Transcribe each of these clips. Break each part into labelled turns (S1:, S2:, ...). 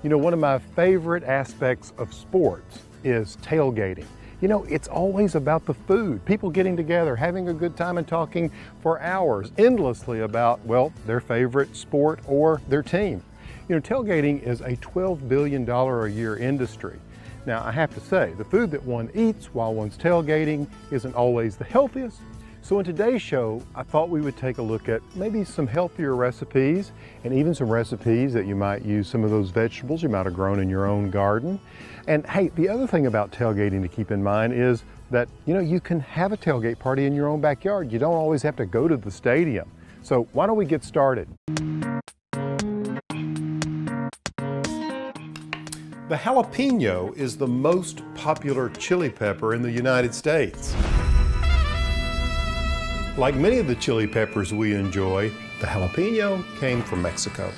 S1: You know, one of my favorite aspects of sports is tailgating. You know, it's always about the food, people getting together, having a good time and talking for hours endlessly about, well, their favorite sport or their team. You know, tailgating is a $12 billion a year industry. Now, I have to say, the food that one eats while one's tailgating isn't always the healthiest. So in today's show, I thought we would take a look at maybe some healthier recipes and even some recipes that you might use some of those vegetables you might have grown in your own garden. And hey, the other thing about tailgating to keep in mind is that, you know, you can have a tailgate party in your own backyard. You don't always have to go to the stadium. So why don't we get started? The jalapeno is the most popular chili pepper in the United States. Like many of the chili peppers we enjoy, the jalapeno came from Mexico.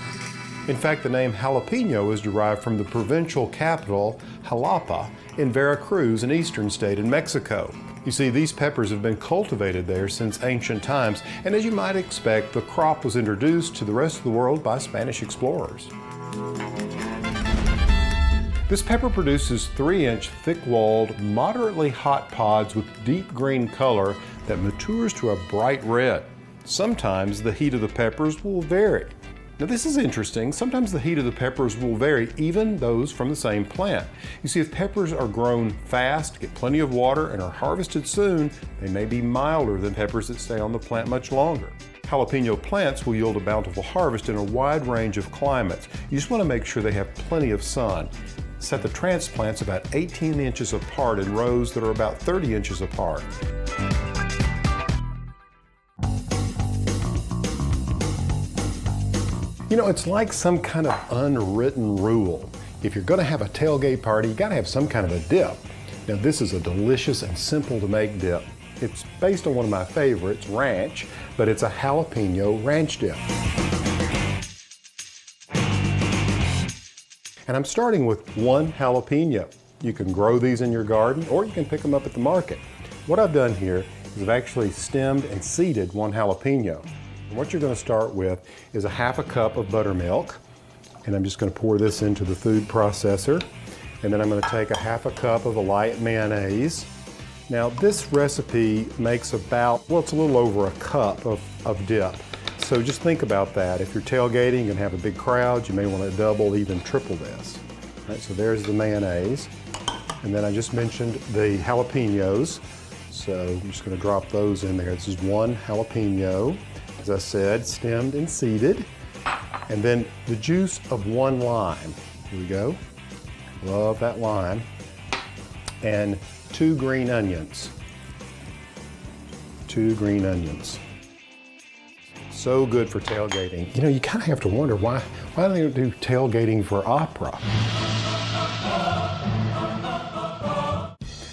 S1: In fact, the name jalapeno is derived from the provincial capital, Jalapa, in Veracruz, an eastern state in Mexico. You see, these peppers have been cultivated there since ancient times, and as you might expect, the crop was introduced to the rest of the world by Spanish explorers. This pepper produces 3-inch thick-walled, moderately hot pods with deep green color that matures to a bright red. Sometimes the heat of the peppers will vary. Now this is interesting. Sometimes the heat of the peppers will vary, even those from the same plant. You see, if peppers are grown fast, get plenty of water, and are harvested soon, they may be milder than peppers that stay on the plant much longer. Jalapeno plants will yield a bountiful harvest in a wide range of climates. You just want to make sure they have plenty of sun. Set the transplants about 18 inches apart in rows that are about 30 inches apart. You know, it's like some kind of unwritten rule. If you're going to have a tailgate party, you got to have some kind of a dip. Now, this is a delicious and simple to make dip. It's based on one of my favorites, ranch, but it's a jalapeno ranch dip. And I'm starting with 1 jalapeno. You can grow these in your garden or you can pick them up at the market. What I've done here is I've actually stemmed and seeded 1 jalapeno. And what you're going to start with is a ½ cup of buttermilk. And I'm just going to pour this into the food processor. And then I'm going to take a ½ cup of a light mayonnaise. Now this recipe makes about, well, it's a little over a cup of dip. So just think about that. If you're tailgating and have a big crowd, you may want to double, even triple this. All right, so there's the mayonnaise. And then I just mentioned the jalapenos. So I'm just going to drop those in there. This is 1 jalapeno, as I said, stemmed and seeded. And then the juice of 1 lime. Here we go. Love that lime. And 2 green onions. 2 green onions. So good for tailgating. You know, you kind of have to wonder why do they do tailgating for opera?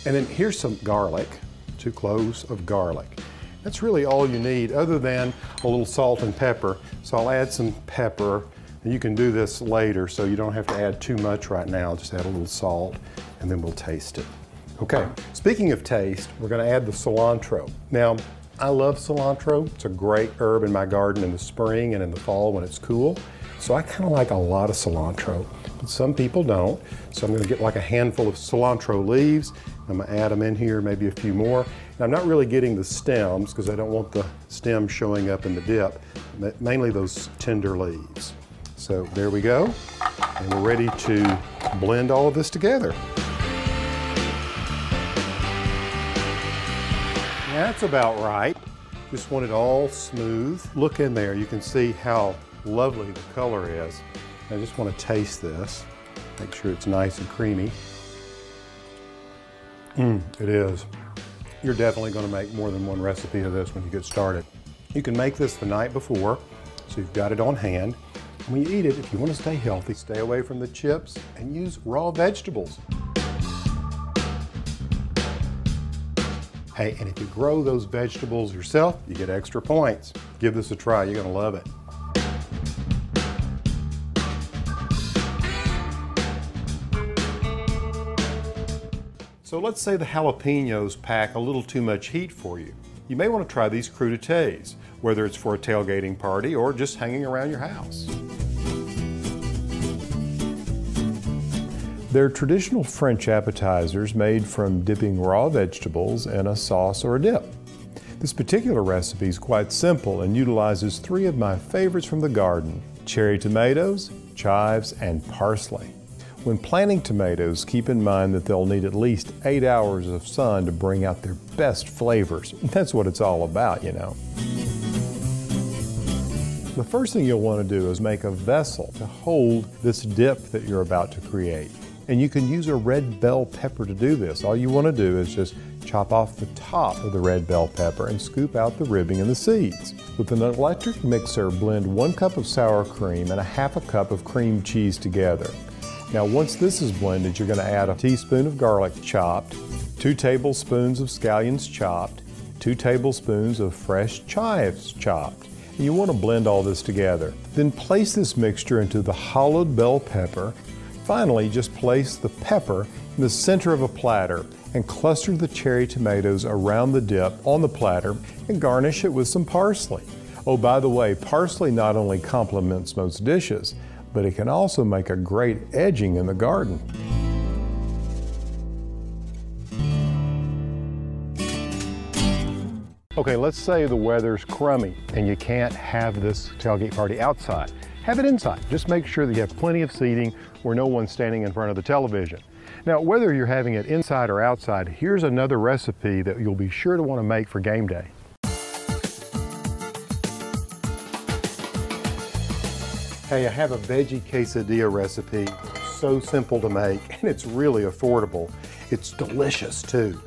S1: And then here's some garlic, 2 cloves of garlic. That's really all you need other than a little salt and pepper. So I'll add some pepper, and you can do this later so you don't have to add too much right now. Just add a little salt and then we'll taste it. Okay, speaking of taste, we're gonna add the cilantro. Now, I love cilantro. It's a great herb in my garden in the spring and in the fall when it's cool. So I kind of like a lot of cilantro, but some people don't. So I'm going to get like a handful of cilantro leaves. I'm going to add them in here, maybe a few more. And I'm not really getting the stems because I don't want the stems showing up in the dip, mainly those tender leaves. So there we go. And we're ready to blend all of this together. That's about right. Just want it all smooth. Look in there, you can see how lovely the color is. I just want to taste this. Make sure it's nice and creamy. It is. You're definitely going to make more than 1 recipe of this when you get started. You can make this the night before, so you've got it on hand. When you eat it, if you want to stay healthy, stay away from the chips and use raw vegetables. Hey, and if you grow those vegetables yourself, you get extra points. Give this a try, you're gonna love it. So let's say the jalapenos pack a little too much heat for you. You may want to try these CRUDITES, whether it's for a tailgating party or just hanging around your house. They're traditional French appetizers made from dipping raw vegetables in a sauce or a dip. This particular recipe is quite simple and utilizes 3 of my favorites from the garden: cherry tomatoes, chives, and parsley. When planting tomatoes, keep in mind that they'll need at least 8 hours of sun to bring out their best flavors. That's what it's all about, you know. The first thing you'll want to do is make a vessel to hold this dip that you're about to create. And you can use a red bell pepper to do this. All you want to do is just chop off the top of the red bell pepper and scoop out the ribbing and the seeds. With an electric mixer, blend 1 cup of sour cream and 1/2 cup of cream cheese together. Now once this is blended, you're going to add a teaspoon of garlic chopped, 2 tablespoons of scallions chopped, 2 tablespoons of fresh chives chopped. And you want to blend all this together. Then place this mixture into the hollowed bell pepper. Finally, just place the pepper in the center of a platter and cluster the cherry tomatoes around the dip on the platter and garnish it with some parsley. Oh, by the way, parsley not only complements most dishes, but it can also make a great edging in the garden. Okay, let's say the weather's crummy and you can't have this tailgate party outside. Have it inside. Just make sure that you have plenty of seating where no one's standing in front of the television. Now, whether you're having it inside or outside, here's another recipe that you'll be sure to want to make for game day. Hey, I have a veggie quesadilla recipe. It's so simple to make and it's really affordable. It's delicious too.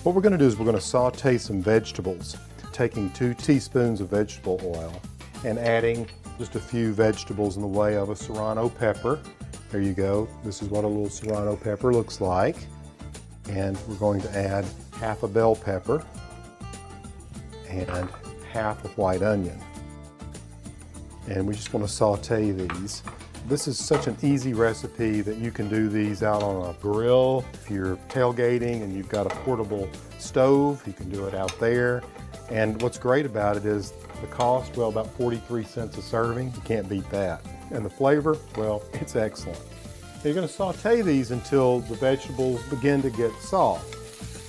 S1: What we're going to do is we're going to saute some vegetables, taking 2 teaspoons of vegetable oil and adding just a few vegetables in the way of a serrano pepper. There you go. This is what a little serrano pepper looks like. And we're going to add 1/2 bell pepper and 1/2 white onion. And we just want to saute these. This is such an easy recipe that you can do these out on a grill. If you're tailgating and you've got a portable stove, you can do it out there. And what's great about it is the cost, well, about 43 cents a serving. You can't beat that. And the flavor, well, it's excellent. You're going to saute these until the vegetables begin to get soft.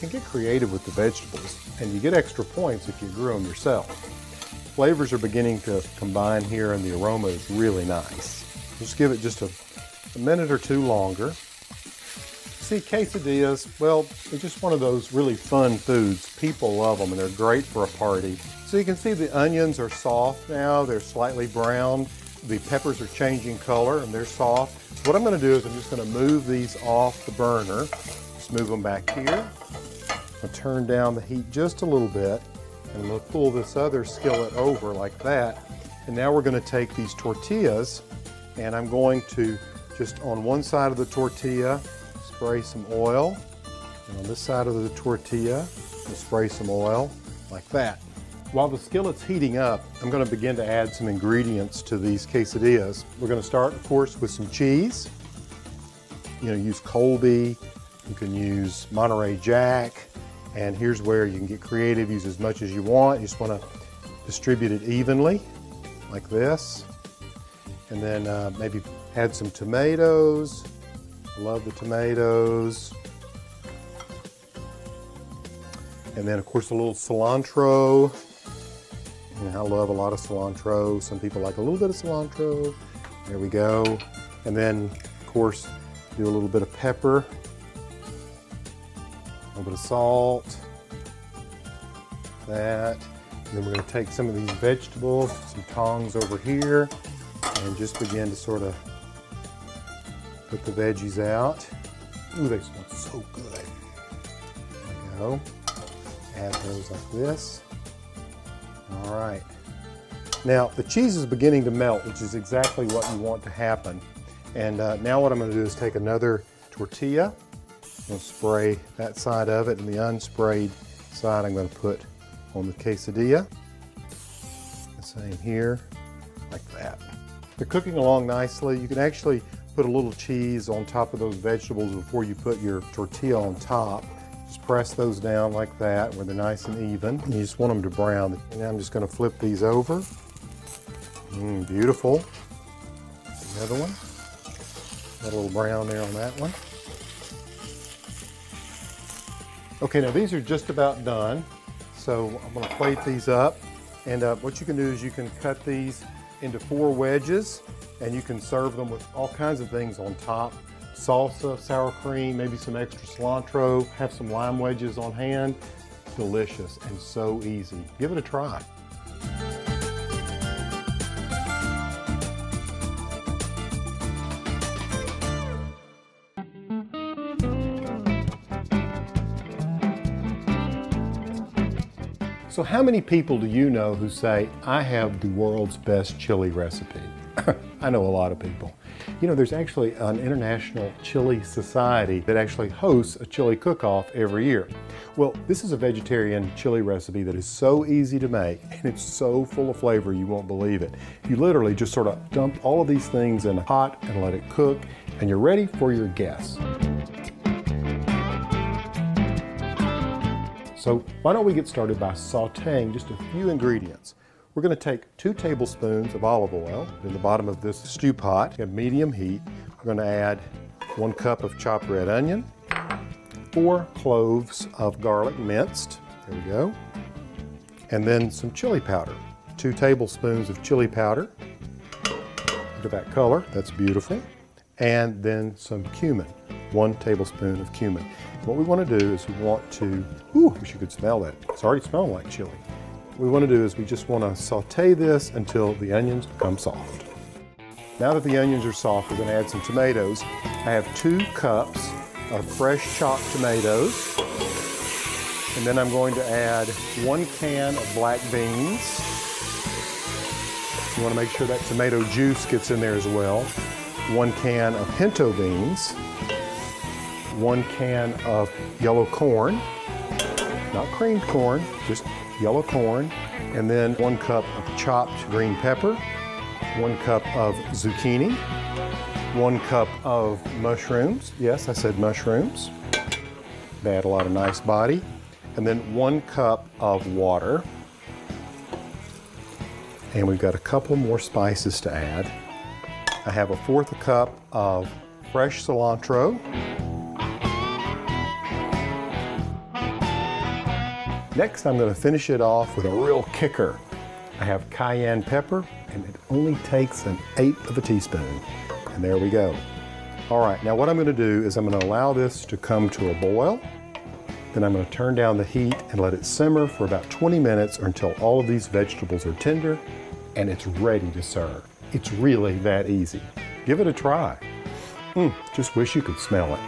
S1: And get creative with the vegetables, and you get extra points if you grew them yourself. Flavors are beginning to combine here and the aroma is really nice. Just give it just a minute or 2 longer. See, quesadillas, well, they're just one of those really fun foods. People love them and they're great for a party. So you can see the onions are soft now, they're slightly browned. The peppers are changing color and they're soft. So what I'm going to do is I'm just going to move these off the burner. Just move them back here. I'll turn down the heat just a little bit and we'll pull this other skillet over like that. And now we're going to take these tortillas and I'm going to just on one side of the tortilla spray some oil, and on this side of the tortilla we'll spray some oil like that. While the skillet's heating up, I'm going to begin to add some ingredients to these quesadillas. We're going to start, of course, with some cheese. You know, use Colby, you can use Monterey Jack, and here's where you can get creative, use as much as you want. You just want to distribute it evenly like this. And then maybe add some tomatoes. I love the tomatoes. And then of course a little cilantro. And I love a lot of cilantro. Some people like a little bit of cilantro. There we go. And then of course do a little bit of pepper. A little bit of salt. That. And then we're going to take some of these vegetables, some tongs over here, and just begin to sort of put the veggies out. Ooh, they smell so good. There we go. Add those like this. All right. Now, the cheese is beginning to melt, which is exactly what you want to happen. And now what I'm going to do is take another tortilla. I'm going to spray that side of it, and the unsprayed side I'm going to put on the quesadilla. The same here, like that. They're cooking along nicely. You can actually put a little cheese on top of those vegetables before you put your tortilla on top. Just press those down like that where they're nice and even. And you just want them to brown. And I'm just going to flip these over Beautiful. Another one. Got a little brown there on that one. Okay, now these are just about done. So I'm gonna plate these up. And what you can do is you can cut these into 4 wedges and you can serve them with all kinds of things on top. Salsa, sour cream, maybe some extra cilantro, have some lime wedges on hand. Delicious and so easy. Give it a try. So how many people do you know who say, I have the world's best chili recipe? I know a lot of people. You know, there's actually an international chili society that actually hosts a chili cook-off every year. Well, this is a vegetarian chili recipe that is so easy to make and it's so full of flavor you won't believe it. You literally just sort of dump all of these things in a pot and let it cook and you're ready for your guests. So why don't we get started by sauteing just a few ingredients. We're going to take 2 tablespoons of olive oil in the bottom of this stew pot at medium heat. We're going to add 1 cup of chopped red onion, 4 cloves of garlic minced, there we go, and then some chili powder, 2 tablespoons of chili powder. Look at that color, that's beautiful. And then some cumin, 1 tablespoon of cumin. What we want to do is we want to, ooh, wish you could smell that. It's already smelling like chili. What we want to do is we just want to saute this until the onions become soft. Now that the onions are soft, we're going to add some tomatoes. I have 2 cups of fresh chopped tomatoes. And then I'm going to add 1 can of black beans. You want to make sure that tomato juice gets in there as well. 1 can of pinto beans. 1 can of yellow corn, not creamed corn, just yellow corn, and then 1 cup of chopped green pepper, 1 cup of zucchini, 1 cup of mushrooms. Yes, I said mushrooms. They add a lot of nice body. And then 1 cup of water. And we've got a couple more spices to add. I have a 1/4 cup of fresh cilantro. Next, I'm going to finish it off with a real kicker. I have cayenne pepper, and it only takes 1/8 of a teaspoon. And there we go. All right, now what I'm going to do is I'm going to allow this to come to a boil. Then I'm going to turn down the heat and let it simmer for about 20 minutes or until all of these vegetables are tender and it's ready to serve. It's really that easy. Give it a try. Just wish you could smell it.